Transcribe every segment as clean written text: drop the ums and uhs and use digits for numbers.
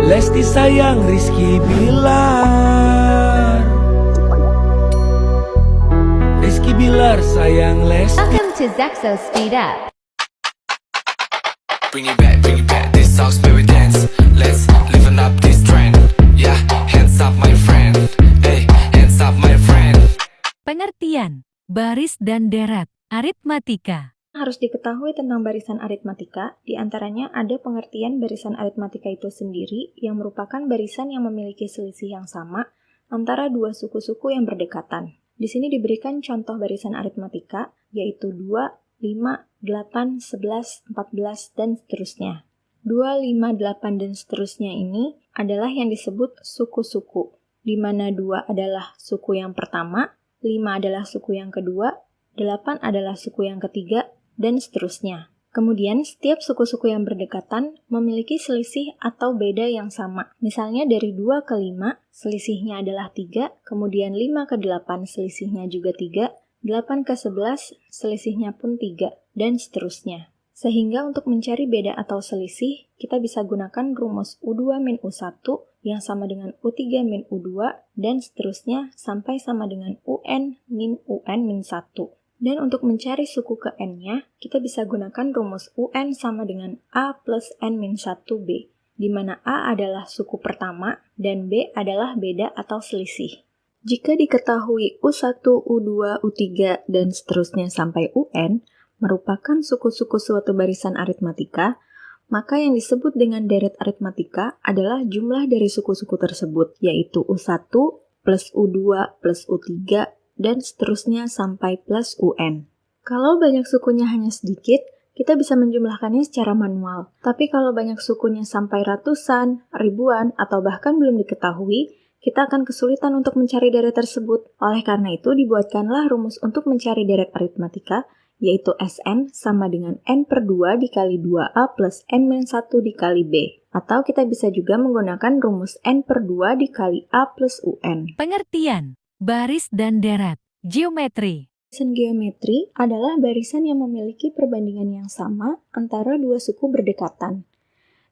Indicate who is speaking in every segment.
Speaker 1: Lesti sayang Rizky Bilar, Rizky Bilar sayang Lesti.
Speaker 2: Welcome to Zexo Speed Up.
Speaker 3: Bring it back, this song's where we dance. Let's liven up this trend. Yeah, hands up my friend. Hey, hands up my friend.
Speaker 4: Pengertian, baris dan deret, aritmatika.
Speaker 5: Harus diketahui tentang barisan aritmatika, diantaranya ada pengertian barisan aritmatika itu sendiri yang merupakan barisan yang memiliki selisih yang sama antara dua suku-suku yang berdekatan. Di sini diberikan contoh barisan aritmatika, yaitu 2, 5, 8, 11, 14, dan seterusnya. 2, 5, 8, dan seterusnya ini adalah yang disebut suku-suku, di mana 2 adalah suku yang pertama, 5 adalah suku yang kedua, 8 adalah suku yang ketiga, dan seterusnya. Kemudian, setiap suku-suku yang berdekatan memiliki selisih atau beda yang sama. Misalnya dari 2 ke 5, selisihnya adalah 3, kemudian 5 ke 8, selisihnya juga 3, 8 ke 11, selisihnya pun 3, dan seterusnya. Sehingga untuk mencari beda atau selisih, kita bisa gunakan rumus U2 min U1 yang sama dengan U3 min U2, dan seterusnya sampai sama dengan UN min UN min 1. Dan untuk mencari suku ke N-nya, kita bisa gunakan rumus UN sama dengan A plus N-1B, di mana A adalah suku pertama dan B adalah beda atau selisih. Jika diketahui U1, U2, U3, dan seterusnya sampai UN merupakan suku-suku suatu barisan aritmatika, maka yang disebut dengan deret aritmatika adalah jumlah dari suku-suku tersebut, yaitu U1 plus U2 plus U3, dan seterusnya sampai plus UN. Kalau banyak sukunya hanya sedikit, kita bisa menjumlahkannya secara manual. Tapi kalau banyak sukunya sampai ratusan, ribuan, atau bahkan belum diketahui, kita akan kesulitan untuk mencari deret tersebut. Oleh karena itu, dibuatkanlah rumus untuk mencari deret aritmatika, yaitu Sn sama dengan n per 2 dikali 2a plus n-1 dikali b. Atau kita bisa juga menggunakan rumus n per 2 dikali a plus un.
Speaker 4: Pengertian, baris dan deret, geometri.
Speaker 5: Barisan geometri adalah barisan yang memiliki perbandingan yang sama antara dua suku berdekatan.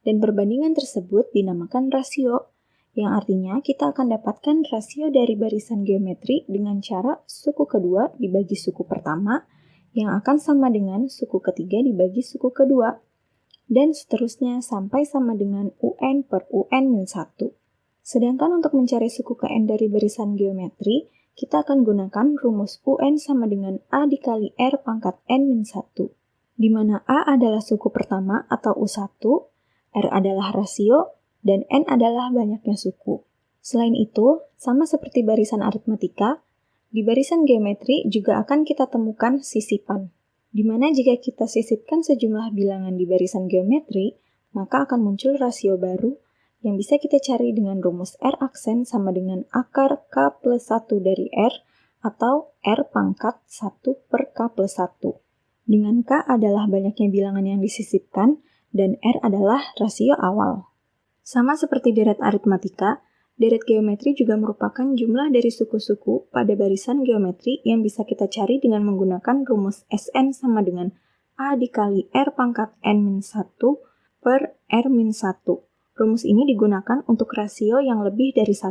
Speaker 5: Dan perbandingan tersebut dinamakan rasio, yang artinya kita akan dapatkan rasio dari barisan geometri dengan cara suku kedua dibagi suku pertama, yang akan sama dengan suku ketiga dibagi suku kedua, dan seterusnya sampai sama dengan UN per UN-1. Sedangkan untuk mencari suku ke N dari barisan geometri, kita akan gunakan rumus UN sama dengan A dikali R pangkat N-1, di mana A adalah suku pertama atau U1, R adalah rasio, dan N adalah banyaknya suku. Selain itu, sama seperti barisan aritmatika, di barisan geometri juga akan kita temukan sisipan, di mana jika kita sisipkan sejumlah bilangan di barisan geometri, maka akan muncul rasio baru yang bisa kita cari dengan rumus R aksen sama dengan akar K plus 1 dari R atau R pangkat 1 per K plus 1. Dengan K adalah banyaknya bilangan yang disisipkan dan R adalah rasio awal. Sama seperti deret aritmatika, deret geometri juga merupakan jumlah dari suku-suku pada barisan geometri yang bisa kita cari dengan menggunakan rumus Sn sama dengan A dikali R pangkat N-1 per R-1. Rumus ini digunakan untuk rasio yang lebih dari 1.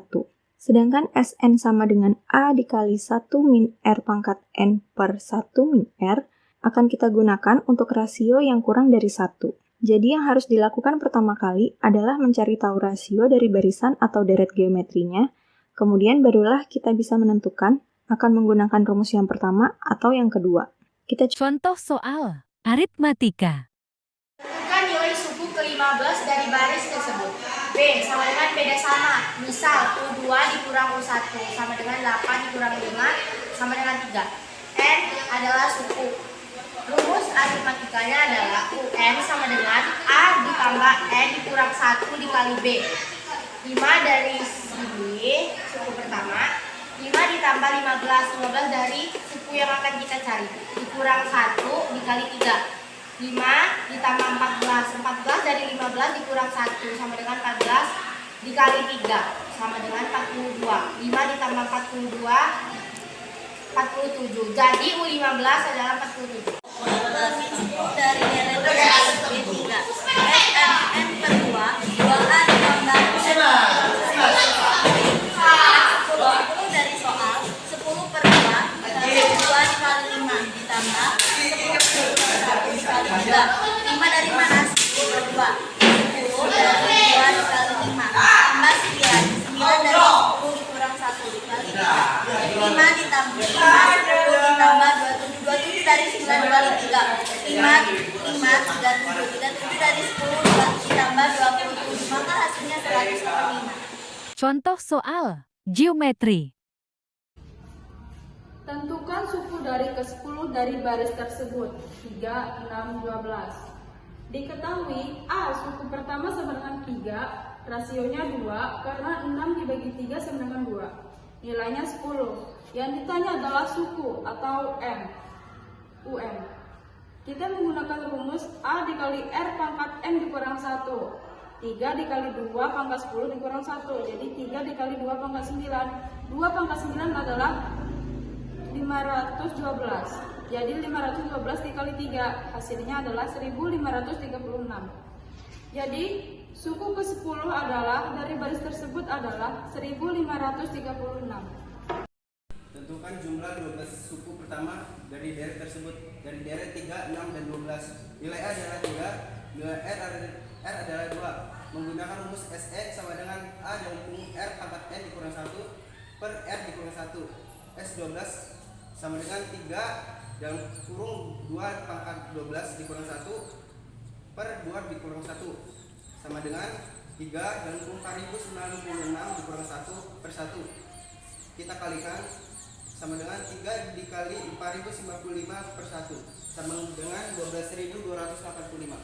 Speaker 5: Sedangkan Sn sama dengan A dikali 1 min R pangkat N per 1 min R akan kita gunakan untuk rasio yang kurang dari 1. Jadi yang harus dilakukan pertama kali adalah mencari tahu rasio dari barisan atau deret geometrinya, kemudian barulah kita bisa menentukan akan menggunakan rumus yang pertama atau yang kedua.
Speaker 4: Contoh soal, aritmatika.
Speaker 6: Tentukan nilai suku ke-15 dari baris tersebut. B sama dengan beda sama. Misal, U2 dikurang U1 sama dengan 8 dikurang 5 sama dengan 3. N adalah suku. Rumus aritmatikanya adalah UN sama dengan A ditambah N dikurang 1 dikali B. 5 dari sini, suku pertama. 5 ditambah 15. 15 dari suku yang akan kita cari. Dikurang 1 dikali 3. 5 ditambah 14. 14 dari 15 dikurang 1 sama dengan 14 dikali 3 sama dengan 42. 5 ditambah 42, 47. Jadi U15 adalah 47.
Speaker 7: Dari deret B3 N per 2 2A ditambah
Speaker 6: 37 dari 10 ditambah 27, maka hasilnya 105.
Speaker 4: Contoh soal geometri.
Speaker 7: Tentukan suku dari ke-10 dari baris tersebut. 3, 6, 12. Diketahui A suku pertama sama dengan 3, rasionya 2, karena 6 dibagi 3 sama dengan 2. Nilainya 10. Yang ditanya adalah suku atau M. UM. Kita menggunakan rumus A dikali R pangkat N dikurang 1. 3 dikali 2 pangkat 10 dikurang 1. Jadi 3 dikali 2 pangkat 9. 2 pangkat 9 adalah 512. Jadi 512 dikali 3 hasilnya adalah 1536. Jadi suku ke-10 adalah dari baris tersebut adalah 1536.
Speaker 8: Tentukan jumlah 12 suku pertama dari deret tersebut. Dari deret 3, 6, dan 12. Nilai A adalah 3, nilai R adalah 2. Menggunakan rumus SE sama dengan A dikali R pangkat N dikurang 1 per R dikurang 1. S12 sama dengan 3 dan kurung 2 pangkat 12 dikurang 1 per 2 dikurang 1 sama dengan 3 dan kurung 4096 dikurang 1 per 1. Kita kalikan sama dengan 3 dikali 4055 per 1 sama dengan 12.285.